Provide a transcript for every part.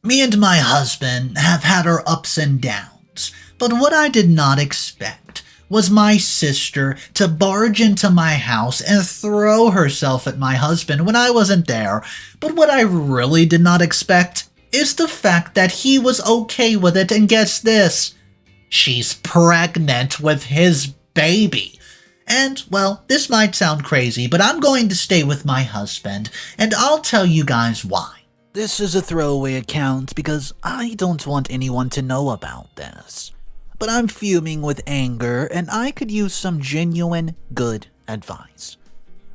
Me and my husband have had our ups and downs, but what I did not expect was my sister to barge into my house and throw herself at my husband when I wasn't there. But what I really did not expect is the fact that he was okay with it, and guess this? She's pregnant with his baby. And, well, this might sound crazy, but I'm going to stay with my husband, and I'll tell you guys why. This is a throwaway account because I don't want anyone to know about this. But I'm fuming with anger and I could use some genuine good advice.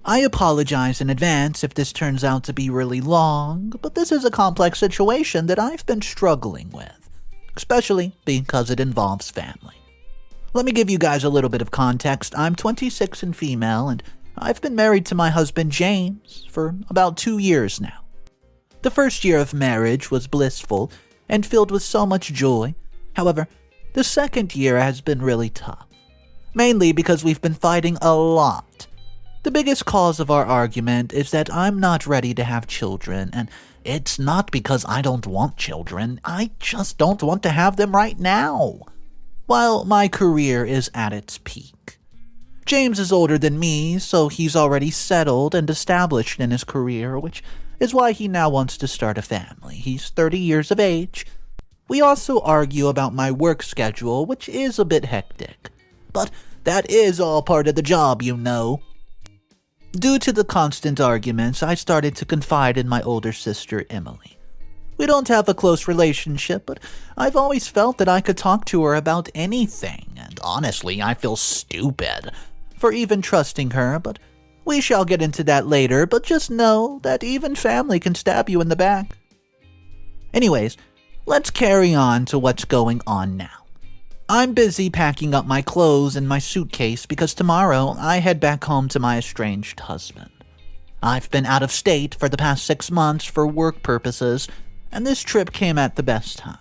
I apologize in advance if this turns out to be really long, but this is a complex situation that I've been struggling with, especially because it involves family. Let me give you guys a little bit of context. I'm 26 and female, and I've been married to my husband James for about 2 years now. The first year of marriage was blissful and filled with so much joy. However, the second year has been really tough, mainly because we've been fighting a lot. The biggest cause of our argument is that I'm not ready to have children, and it's not because I don't want children, I just don't want to have them right now, while my career is at its peak. James is older than me, so he's already settled and established in his career, which is why he now wants to start a family. He's 30 years of age. We also argue about my work schedule, which is a bit hectic, but that is all part of the job, you know. Due to the constant arguments, I started to confide in my older sister, Emily. We don't have a close relationship, but I've always felt that I could talk to her about anything, and honestly, I feel stupid for even trusting her, but we shall get into that later, but just know that even family can stab you in the back. Anyways, let's carry on to what's going on now. I'm busy packing up my clothes in my suitcase because tomorrow I head back home to my estranged husband. I've been out of state for the past 6 months for work purposes, and this trip came at the best time.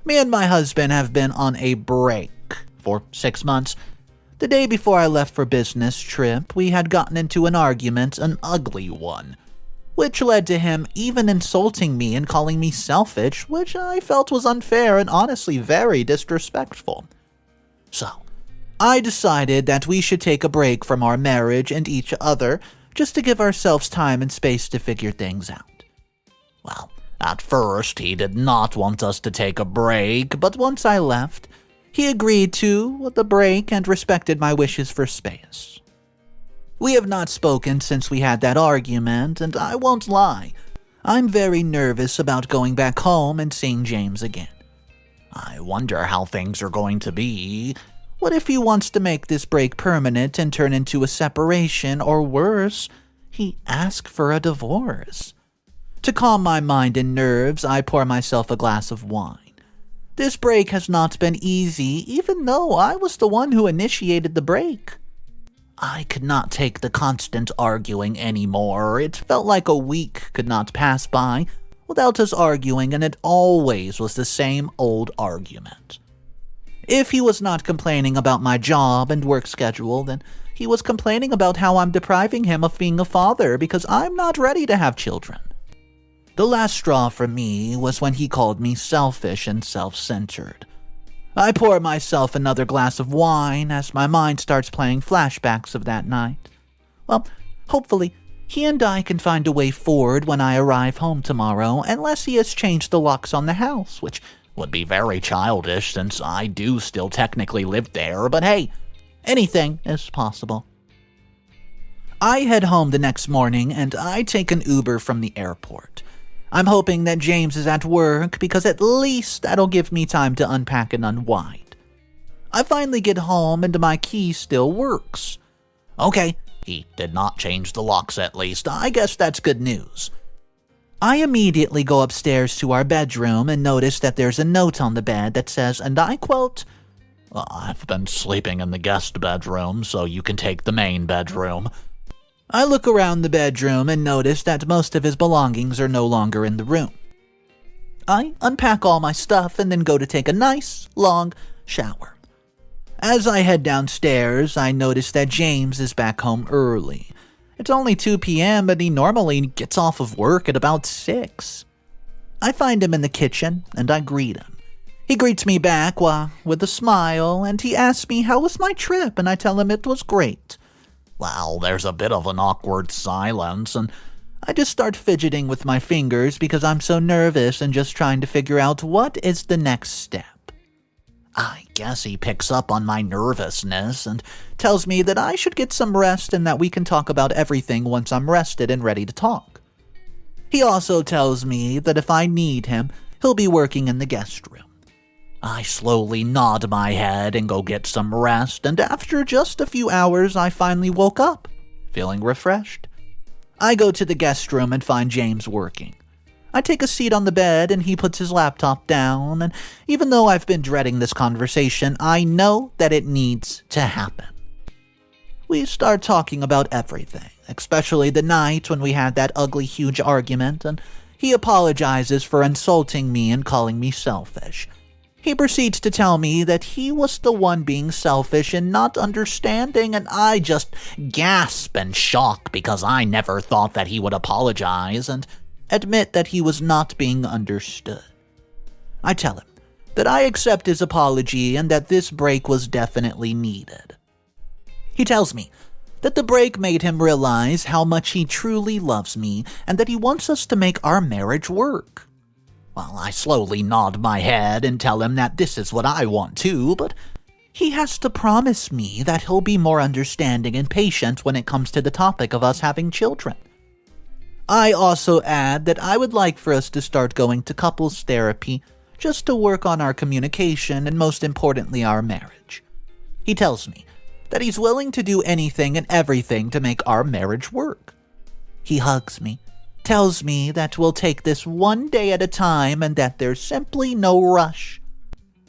Me and my husband have been on a break for 6 months. The day before I left for business trip, we had gotten into an argument, an ugly one, which led to him even insulting me and calling me selfish, which I felt was unfair and honestly very disrespectful. So, I decided that we should take a break from our marriage and each other just to give ourselves time and space to figure things out. Well, at first he did not want us to take a break, but once I left, he agreed to the break and respected my wishes for space. We have not spoken since we had that argument, and I won't lie, I'm very nervous about going back home and seeing James again. I wonder how things are going to be. What if he wants to make this break permanent and turn into a separation, or worse, he asks for a divorce? To calm my mind and nerves, I pour myself a glass of wine. This break has not been easy, even though I was the one who initiated the break. I could not take the constant arguing anymore. It felt like a week could not pass by without us arguing, and it always was the same old argument. If he was not complaining about my job and work schedule, then he was complaining about how I'm depriving him of being a father because I'm not ready to have children. The last straw for me was when he called me selfish and self-centered. I pour myself another glass of wine as my mind starts playing flashbacks of that night. Well, hopefully, he and I can find a way forward when I arrive home tomorrow, unless he has changed the locks on the house, which would be very childish since I do still technically live there, but hey, anything is possible. I head home the next morning and I take an Uber from the airport. I'm hoping that James is at work because at least that'll give me time to unpack and unwind. I finally get home and my key still works. Okay, he did not change the locks at least. I guess that's good news. I immediately go upstairs to our bedroom and notice that there's a note on the bed that says, and I quote, "I've been sleeping in the guest bedroom, so you can take the main bedroom." I look around the bedroom and notice that most of his belongings are no longer in the room. I unpack all my stuff and then go to take a nice, long shower. As I head downstairs, I notice that James is back home early. It's only 2 p.m., but he normally gets off of work at about 6. I find him in the kitchen, and I greet him. He greets me back with a smile, and he asks me how was my trip, and I tell him it was great. Well, there's a bit of an awkward silence, and I just start fidgeting with my fingers because I'm so nervous and just trying to figure out what is the next step. I guess he picks up on my nervousness and tells me that I should get some rest and that we can talk about everything once I'm rested and ready to talk. He also tells me that if I need him, he'll be working in the guest room. I slowly nod my head and go get some rest, and after just a few hours, I finally woke up, feeling refreshed. I go to the guest room and find James working. I take a seat on the bed and he puts his laptop down, and even though I've been dreading this conversation, I know that it needs to happen. We start talking about everything, especially the night when we had that ugly huge argument, and he apologizes for insulting me and calling me selfish. He proceeds to tell me that he was the one being selfish and not understanding, and I just gasp in shock because I never thought that he would apologize and admit that he was not being understood. I tell him that I accept his apology and that this break was definitely needed. He tells me that the break made him realize how much he truly loves me and that he wants us to make our marriage work. Well, I slowly nod my head and tell him that this is what I want too, but he has to promise me that he'll be more understanding and patient when it comes to the topic of us having children. I also add that I would like for us to start going to couples therapy just to work on our communication and most importantly our marriage. He tells me that he's willing to do anything and everything to make our marriage work. He hugs me, tells me that we'll take this one day at a time and that there's simply no rush.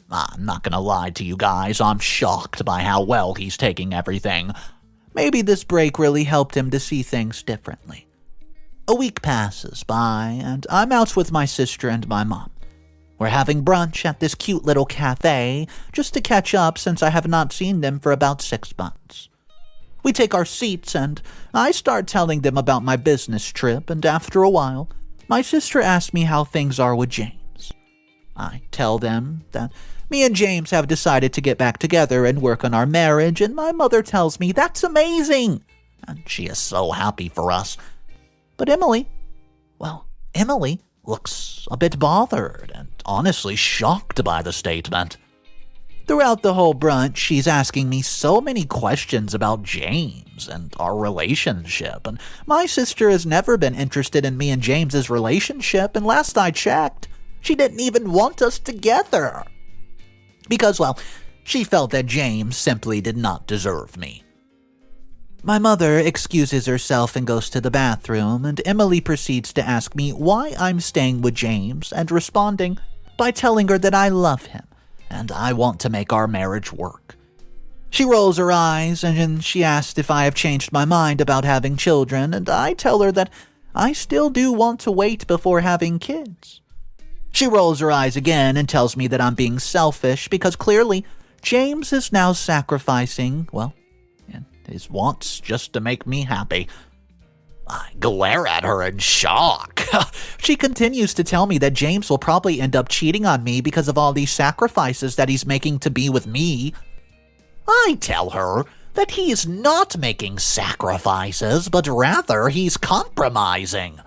I'm not gonna lie to you guys, I'm shocked by how well he's taking everything. Maybe this break really helped him to see things differently. A week passes by, and I'm out with my sister and my mom. We're having brunch at this cute little cafe just to catch up since I have not seen them for about 6 months. We take our seats, and I start telling them about my business trip, and after a while, my sister asks me how things are with James. I tell them that me and James have decided to get back together and work on our marriage, and my mother tells me that's amazing, and she is so happy for us. But Emily looks a bit bothered and honestly shocked by the statement. Throughout the whole brunch, she's asking me so many questions about James and our relationship, and my sister has never been interested in me and James's relationship, and last I checked, she didn't even want us together. Because, well, she felt that James simply did not deserve me. My mother excuses herself and goes to the bathroom, and Emily proceeds to ask me why I'm staying with James and responding by telling her that I love him and I want to make our marriage work. She rolls her eyes and she asks if I have changed my mind about having children, and I tell her that I still do want to wait before having kids. She rolls her eyes again and tells me that I'm being selfish because clearly James is now sacrificing, his wants just to make me happy. I glare at her in shock. She continues to tell me that James will probably end up cheating on me because of all these sacrifices that he's making to be with me. I tell her that he is not making sacrifices, but rather he's compromising.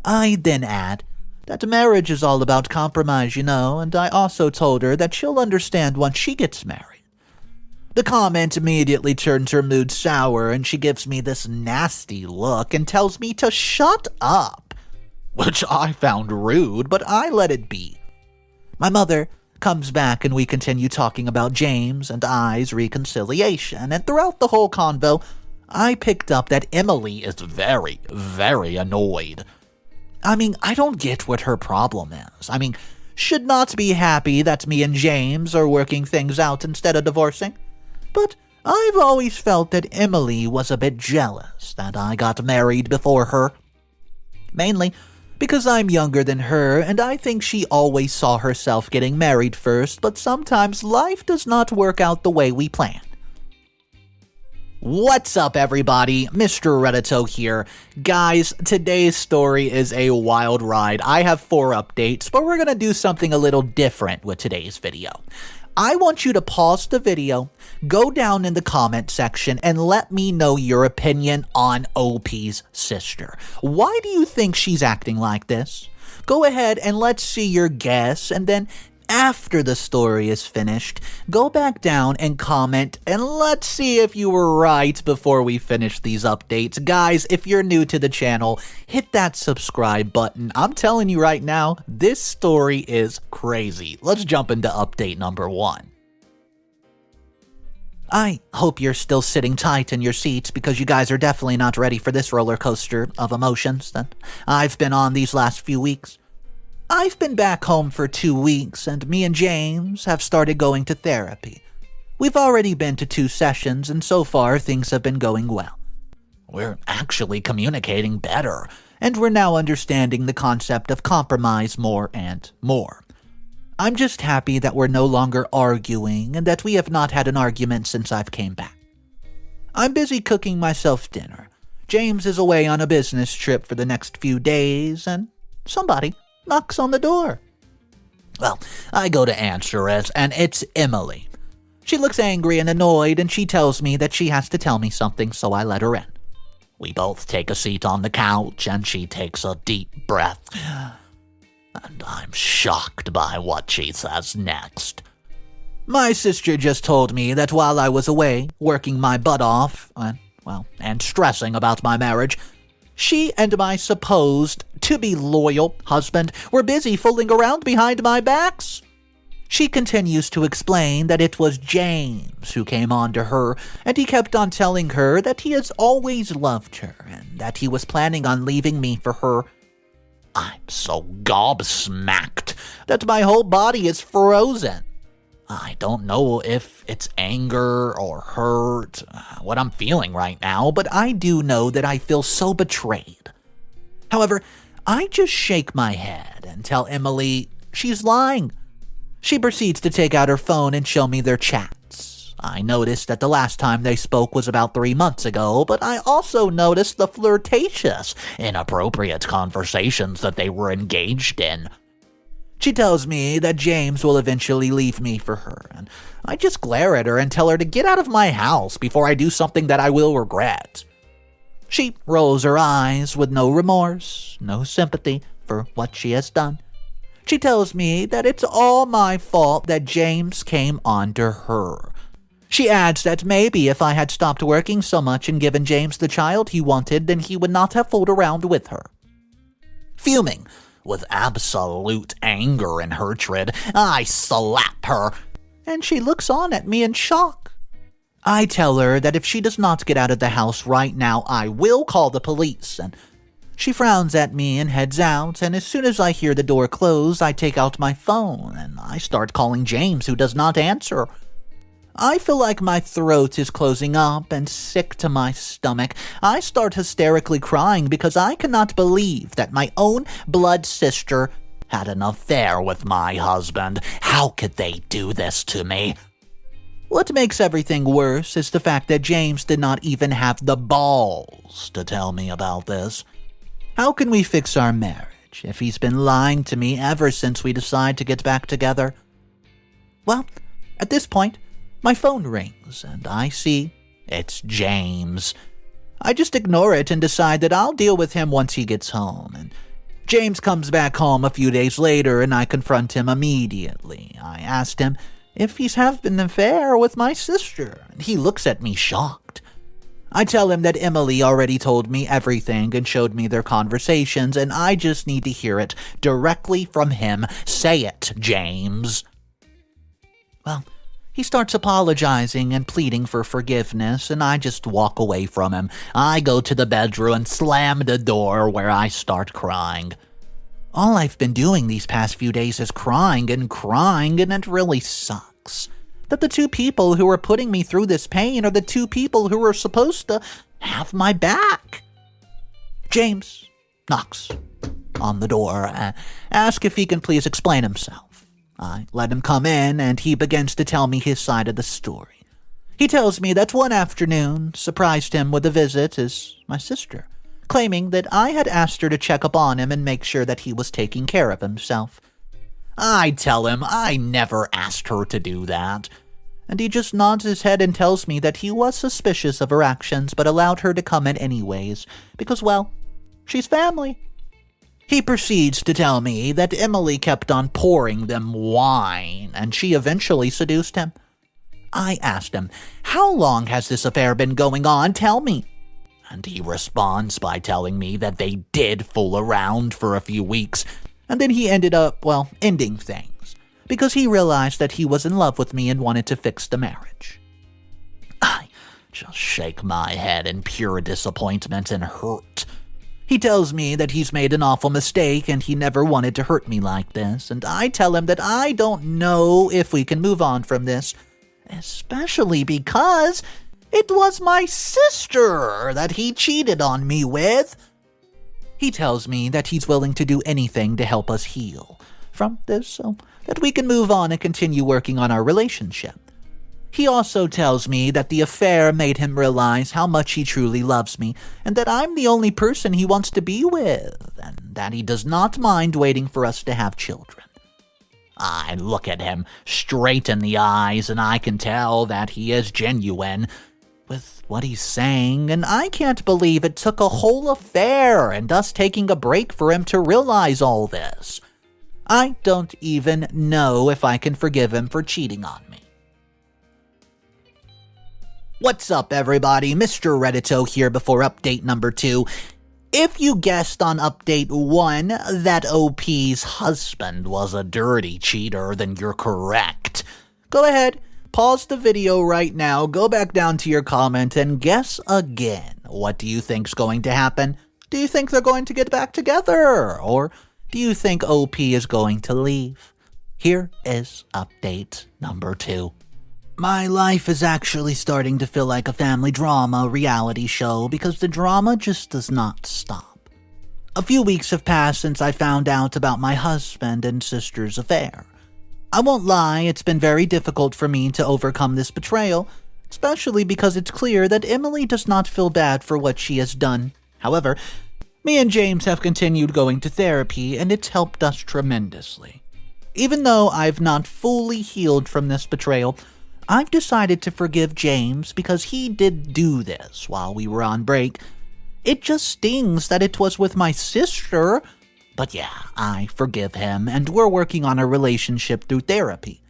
I then add that marriage is all about compromise, and I also told her that she'll understand once she gets married. The comment immediately turns her mood sour, and she gives me this nasty look and tells me to shut up, which I found rude, but I let it be. My mother comes back and we continue talking about James and I's reconciliation, and throughout the whole convo, I picked up that Emily is very, very annoyed. I don't get what her problem is. Should not be happy that me and James are working things out instead of divorcing. But I've always felt that Emily was a bit jealous that I got married before her. Mainly because I'm younger than her, and I think she always saw herself getting married first, but sometimes life does not work out the way we plan. What's up, everybody? Mr. Reddito here. Guys, today's story is a wild ride. I have 4 updates, but we're going to do something a little different with today's video. I want you to pause the video, go down in the comment section, and let me know your opinion on OP's sister. Why do you think she's acting like this? Go ahead and let's see your guess, and then after the story is finished, go back down and comment, and let's see if you were right before we finish these updates. Guys, if you're new to the channel, hit that subscribe button. I'm telling you right now, this story is crazy. Let's jump into update number 1. I hope you're still sitting tight in your seats because you guys are definitely not ready for this roller coaster of emotions that I've been on these last few weeks. I've been back home for 2 weeks, and me and James have started going to therapy. We've already been to 2 sessions, and so far things have been going well. We're actually communicating better, and we're now understanding the concept of compromise more and more. I'm just happy that we're no longer arguing, and that we have not had an argument since I've came back. I'm busy cooking myself dinner. James is away on a business trip for the next few days, and somebody knocks on the door. Well, I go to answer it, and it's Emily. She looks angry and annoyed, and she tells me that she has to tell me something, so I let her in. We both take a seat on the couch, and she takes a deep breath. And I'm shocked by what she says next. My sister just told me that while I was away, working my butt off, and stressing about my marriage, she and my supposed to-be-loyal husband were busy fooling around behind my backs. She continues to explain that it was James who came on to her, and he kept on telling her that he has always loved her, and that he was planning on leaving me for her. I'm so gobsmacked that my whole body is frozen. I don't know if it's anger or hurt, what I'm feeling right now, but I do know that I feel so betrayed. However, I just shake my head and tell Emily she's lying. She proceeds to take out her phone and show me their chats. I noticed that the last time they spoke was about 3 months ago, but I also noticed the flirtatious, inappropriate conversations that they were engaged in. She tells me that James will eventually leave me for her, and I just glare at her and tell her to get out of my house before I do something that I will regret. She rolls her eyes with no remorse, no sympathy for what she has done. She tells me that it's all my fault that James came onto her. She adds that maybe if I had stopped working so much and given James the child he wanted, then he would not have fooled around with her. Fuming with absolute anger and hatred, I slap her, and she looks on at me in shock. I tell her that if she does not get out of the house right now, I will call the police, and she frowns at me and heads out, and as soon as I hear the door close, I take out my phone, and I start calling James, who does not answer. I feel like my throat is closing up and sick to my stomach. I start hysterically crying because I cannot believe that my own blood sister had an affair with my husband. How could they do this to me? What makes everything worse is the fact that James did not even have the balls to tell me about this. How can we fix our marriage if he's been lying to me ever since we decided to get back together? Well, at this point, my phone rings, and I see it's James. I just ignore it and decide that I'll deal with him once he gets home. And James comes back home a few days later, and I confront him immediately. I asked him if he's having an affair with my sister, and he looks at me shocked. I tell him that Emily already told me everything and showed me their conversations, and I just need to hear it directly from him. Say it, James. Well, he starts apologizing and pleading for forgiveness, and I just walk away from him. I go to the bedroom and slam the door, where I start crying. All I've been doing these past few days is crying, and it really sucks. That the 2 people who are putting me through this pain are the 2 people who are supposed to have my back. James knocks on the door, asks if he can please explain himself. I let him come in, and he begins to tell me his side of the story. He tells me that one afternoon surprised him with a visit is my sister, claiming that I had asked her to check up on him and make sure that he was taking care of himself. I tell him I never asked her to do that, and he just nods his head and tells me that he was suspicious of her actions but allowed her to come in anyways because, well, she's family. He proceeds to tell me that Emily kept on pouring them wine, and she eventually seduced him. I asked him, "How long has this affair been going on? Tell me." And he responds by telling me that they did fool around for a few weeks, and then he ended up, ending things, because he realized that he was in love with me and wanted to fix the marriage. I just shake my head in pure disappointment and hurt. He tells me that he's made an awful mistake and he never wanted to hurt me like this, and I tell him that I don't know if we can move on from this, especially because it was my sister that he cheated on me with. He tells me that he's willing to do anything to help us heal from this so that we can move on and continue working on our relationship. He also tells me that the affair made him realize how much he truly loves me and that I'm the only person he wants to be with and that he does not mind waiting for us to have children. I look at him straight in the eyes and I can tell that he is genuine with what he's saying, and I can't believe it took a whole affair and us taking a break for him to realize all this. I don't even know if I can forgive him for cheating on me. What's up, everybody? Mr. Reddito here before update number 2. If you guessed on update 1 that OP's husband was a dirty cheater, then you're correct. Go ahead, pause the video right now, go back down to your comment, and guess again. What do you think's going to happen? Do you think they're going to get back together? Or do you think OP is going to leave? Here is update number 2. My life is actually starting to feel like a family drama reality show because the drama just does not stop. A few weeks have passed since I found out about my husband and sister's affair. I won't lie, it's been very difficult for me to overcome this betrayal, especially because it's clear that Emily does not feel bad for what she has done. However, me and James have continued going to therapy and it's helped us tremendously. Even though I've not fully healed from this betrayal, I've decided to forgive James because he did do this while we were on break. It just stings that it was with my sister, but yeah, I forgive him and we're working on a relationship through therapy.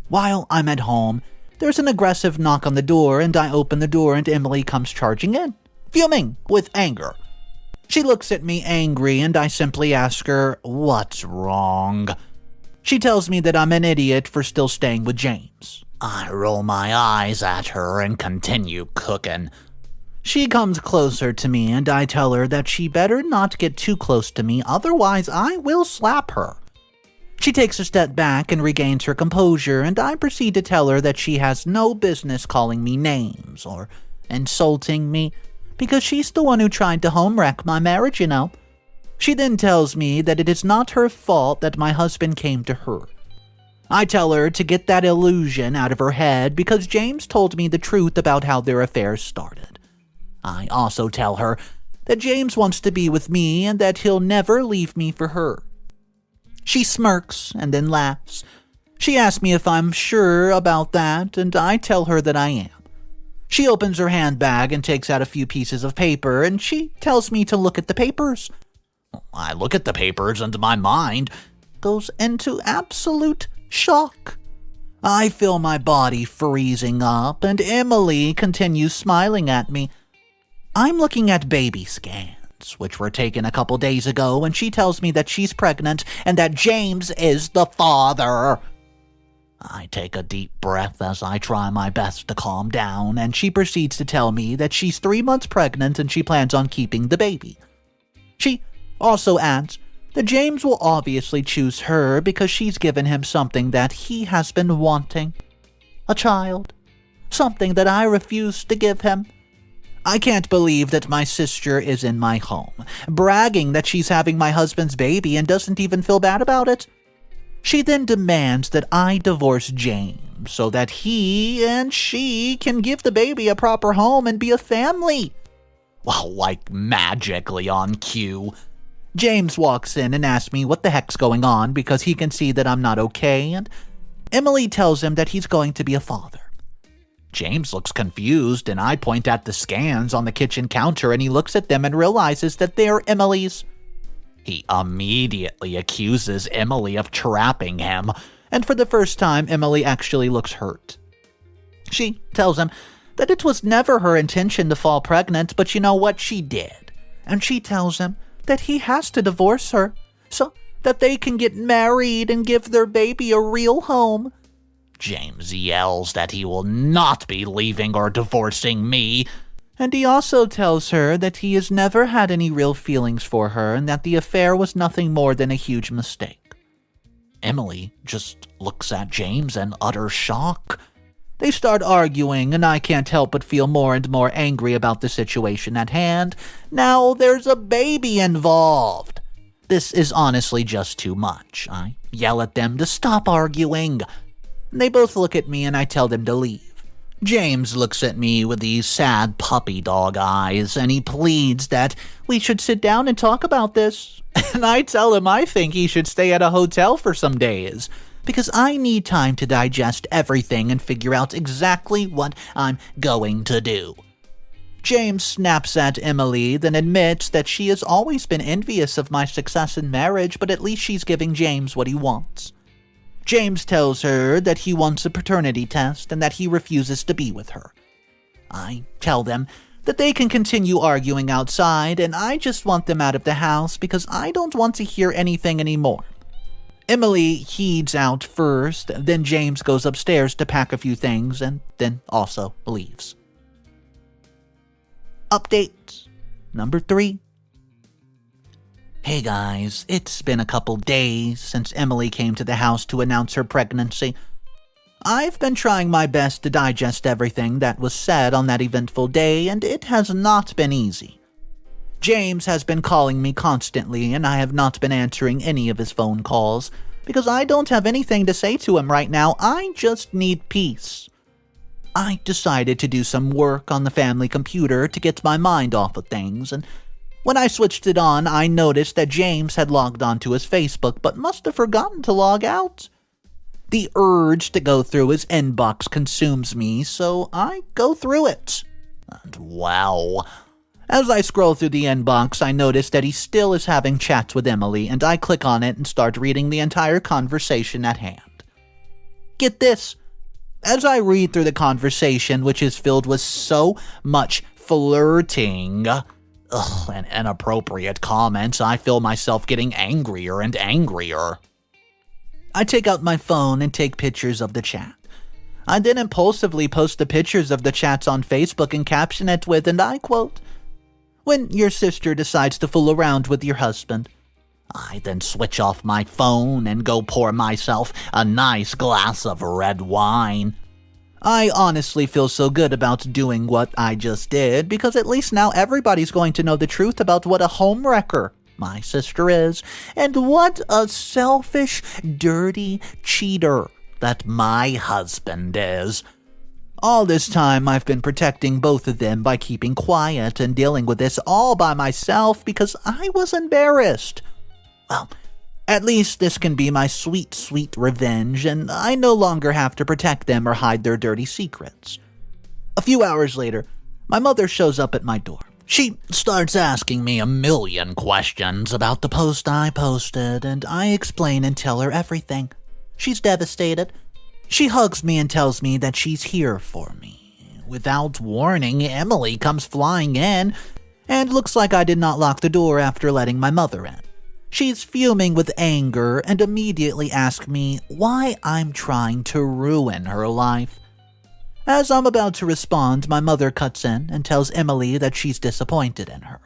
While I'm at home, there's an aggressive knock on the door and I open the door and Emily comes charging in, fuming with anger. She looks at me angry and I simply ask her, "What's wrong?" She tells me that I'm an idiot for still staying with James. I roll my eyes at her and continue cooking. She comes closer to me and I tell her that she better not get too close to me, otherwise I will slap her. She takes a step back and regains her composure, and I proceed to tell her that she has no business calling me names or insulting me, because she's the one who tried to home wreck my marriage, you know. She then tells me that it is not her fault that my husband came to her. I tell her to get that illusion out of her head because James told me the truth about how their affair started. I also tell her that James wants to be with me and that he'll never leave me for her. She smirks and then laughs. She asks me if I'm sure about that, and I tell her that I am. She opens her handbag and takes out a few pieces of paper, and she tells me to look at the papers. I look at the papers and my mind goes into absolute shock. I feel my body freezing up, and Emily continues smiling at me. I'm looking at baby scans, which were taken a couple days ago, and she tells me that she's pregnant and that James is the father. I take a deep breath as I try my best to calm down, and she proceeds to tell me that she's 3 months pregnant and she plans on keeping the baby. She also adds that James will obviously choose her because she's given him something that he has been wanting. A child. Something that I refuse to give him. I can't believe that my sister is in my home, bragging that she's having my husband's baby and doesn't even feel bad about it. She then demands that I divorce James so that he and she can give the baby a proper home and be a family. Well, like magically on cue, James walks in and asks me what the heck's going on because he can see that I'm not okay, and Emily tells him that he's going to be a father. James looks confused, and I point at the scans on the kitchen counter, and he looks at them and realizes that they're Emily's. He immediately accuses Emily of trapping him, and for the first time, Emily actually looks hurt. She tells him that it was never her intention to fall pregnant, but you know what? She did. And she tells him that he has to divorce her so that they can get married and give their baby a real home. James yells that he will not be leaving or divorcing me, and he also tells her that he has never had any real feelings for her and that the affair was nothing more than a huge mistake. Emily just looks at James in utter shock. They start arguing, and I can't help but feel more and more angry about the situation at hand. Now there's a baby involved. This is honestly just too much. I yell at them to stop arguing. They both look at me and I tell them to leave. James looks at me with these sad puppy dog eyes and he pleads that we should sit down and talk about this. And I tell him I think he should stay at a hotel for some days because I need time to digest everything and figure out exactly what I'm going to do. James snaps at Emily, then admits that she has always been envious of my success in marriage, but at least she's giving James what he wants. James tells her that he wants a paternity test and that he refuses to be with her. I tell them that they can continue arguing outside and I just want them out of the house because I don't want to hear anything anymore. Emily heeds out first, then James goes upstairs to pack a few things and then also leaves. Update number 3. Hey guys, it's been a couple days since Emily came to the house to announce her pregnancy. I've been trying my best to digest everything that was said on that eventful day, and it has not been easy. James has been calling me constantly, and I have not been answering any of his phone calls, because I don't have anything to say to him right now. I just need peace. I decided to do some work on the family computer to get my mind off of things, and when I switched it on, I noticed that James had logged onto his Facebook but must have forgotten to log out. The urge to go through his inbox consumes me, so I go through it. And wow. As I scroll through the inbox, I notice that he still is having chats with Emily, and I click on it and start reading the entire conversation at hand. Get this. As I read through the conversation, which is filled with so much flirting and inappropriate comments, I feel myself getting angrier and angrier. I take out my phone and take pictures of the chat. I then impulsively post the pictures of the chats on Facebook and caption it with, and I quote, "When your sister decides to fool around with your husband." I then switch off my phone and go pour myself a nice glass of red wine. I honestly feel so good about doing what I just did, because at least now everybody's going to know the truth about what a homewrecker my sister is, and what a selfish, dirty cheater that my husband is. All this time I've been protecting both of them by keeping quiet and dealing with this all by myself because I was embarrassed. Well, at least this can be my sweet, sweet revenge, and I no longer have to protect them or hide their dirty secrets. A few hours later, my mother shows up at my door. She starts asking me a million questions about the post I posted, and I explain and tell her everything. She's devastated. She hugs me and tells me that she's here for me. Without warning, Emily comes flying in, and looks like I did not lock the door after letting my mother in. She's fuming with anger and immediately asks me why I'm trying to ruin her life. As I'm about to respond, my mother cuts in and tells Emily that she's disappointed in her.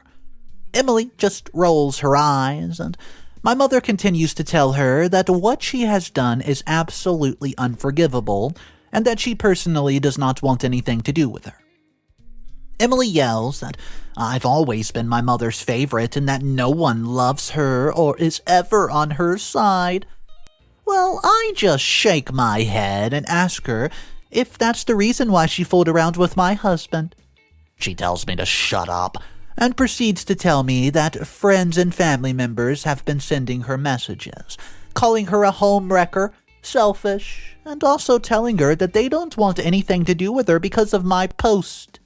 Emily just rolls her eyes, and my mother continues to tell her that what she has done is absolutely unforgivable and that she personally does not want anything to do with her. Emily yells that I've always been my mother's favorite and that no one loves her or is ever on her side. Well, I just shake my head and ask her if that's the reason why she fooled around with my husband. She tells me to shut up and proceeds to tell me that friends and family members have been sending her messages, calling her a home wrecker, selfish, and also telling her that they don't want anything to do with her because of my post.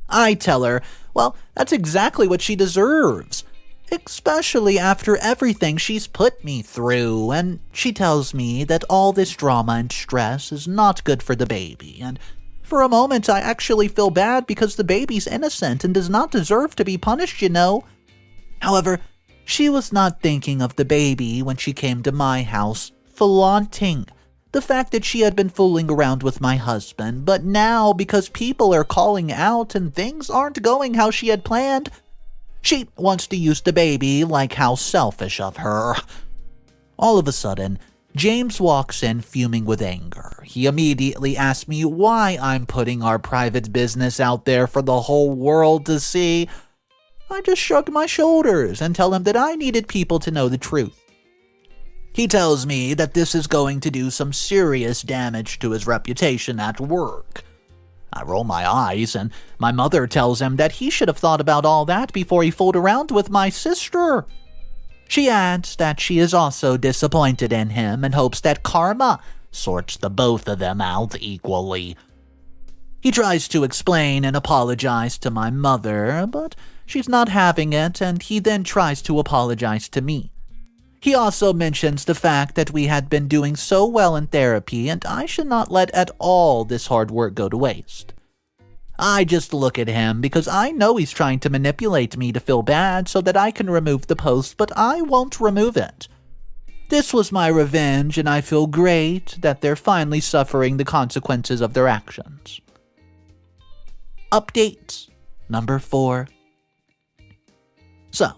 I tell her, well, that's exactly what she deserves, especially after everything she's put me through, and she tells me that all this drama and stress is not good for the baby, and for a moment I actually feel bad because the baby's innocent and does not deserve to be punished, you know. However, she was not thinking of the baby when she came to my house, flaunting the fact that she had been fooling around with my husband, but now, because people are calling out and things aren't going how she had planned, she wants to use the baby like how selfish of her. All of a sudden, James walks in fuming with anger. He immediately asks me why I'm putting our private business out there for the whole world to see. I just shrug my shoulders and tell him that I needed people to know the truth. He tells me that this is going to do some serious damage to his reputation at work. I roll my eyes, and my mother tells him that he should have thought about all that before he fooled around with my sister. She adds that she is also disappointed in him and hopes that karma sorts the both of them out equally. He tries to explain and apologize to my mother, but she's not having it, and he then tries to apologize to me. He also mentions the fact that we had been doing so well in therapy and I should not let at all this hard work go to waste. I just look at him because I know he's trying to manipulate me to feel bad so that I can remove the post, but I won't remove it. This was my revenge, and I feel great that they're finally suffering the consequences of their actions. Update number 4. So,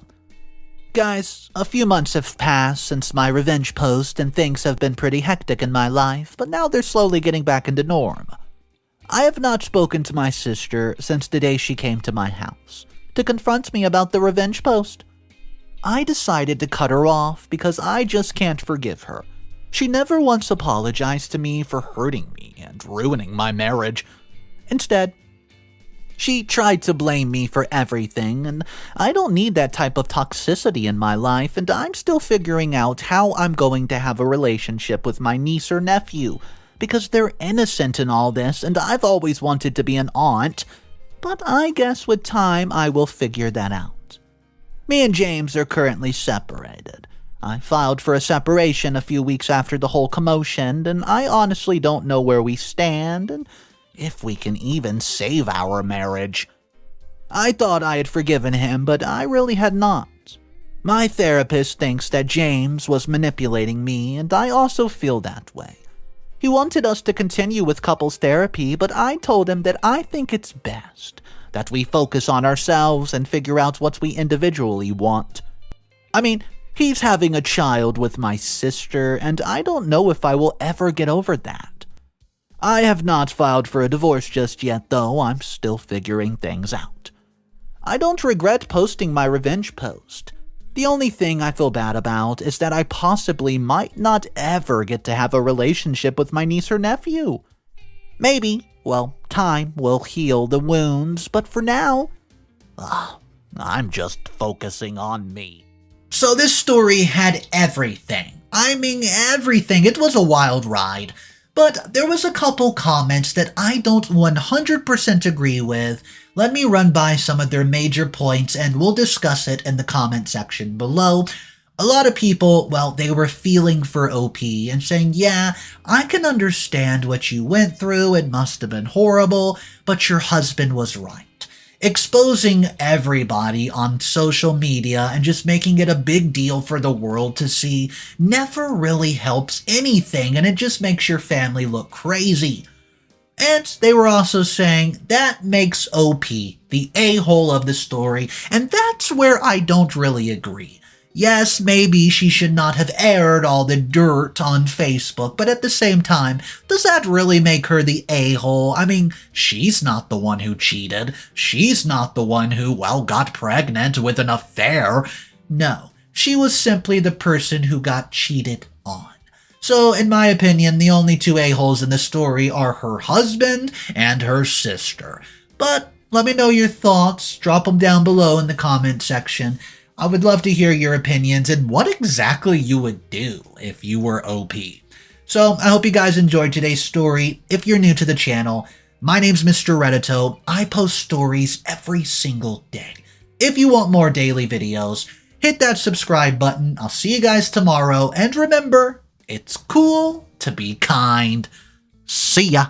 guys, a few months have passed since my revenge post and things have been pretty hectic in my life, but now they're slowly getting back into norm. I have not spoken to my sister since the day she came to my house to confront me about the revenge post. I decided to cut her off because I just can't forgive her. She never once apologized to me for hurting me and ruining my marriage. Instead, she tried to blame me for everything, and I don't need that type of toxicity in my life, and I'm still figuring out how I'm going to have a relationship with my niece or nephew, because they're innocent in all this, and I've always wanted to be an aunt, but I guess with time I will figure that out. Me and James are currently separated. I filed for a separation a few weeks after the whole commotion, and I honestly don't know where we stand, and if we can even save our marriage. I thought I had forgiven him, but I really had not. My therapist thinks that James was manipulating me, and I also feel that way. He wanted us to continue with couples therapy, but I told him that I think it's best that we focus on ourselves and figure out what we individually want. I mean, he's having a child with my sister, and I don't know if I will ever get over that. I have not filed for a divorce just yet, though. I'm still figuring things out. I don't regret posting my revenge post. The only thing I feel bad about is that I possibly might not ever get to have a relationship with my niece or nephew. Maybe, well, time will heal the wounds, but for now, I'm just focusing on me. So this story had everything. I mean, everything. It was a wild ride. But there was a couple comments that I don't 100% agree with. Let me run by some of their major points and we'll discuss it in the comment section below. A lot of people, well, they were feeling for OP and saying, yeah, I can understand what you went through. It must have been horrible, but your husband was right. Exposing everybody on social media and just making it a big deal for the world to see never really helps anything, and it just makes your family look crazy. And they were also saying that makes OP the a-hole of the story, and that's where I don't really agree. Yes, maybe she should not have aired all the dirt on Facebook, but at the same time, does that really make her the a-hole? I mean, she's not the one who cheated. She's not the one who, well, got pregnant with an affair. No, she was simply the person who got cheated on. So, in my opinion, the only two a-holes in the story are her husband and her sister. But let me know your thoughts, drop them down below in the comment section. I would love to hear your opinions and what exactly you would do if you were OP. So, I hope you guys enjoyed today's story. If you're new to the channel, my name's Mr. Reddito. I post stories every single day. If you want more daily videos, hit that subscribe button. I'll see you guys tomorrow, and remember, it's cool to be kind. See ya!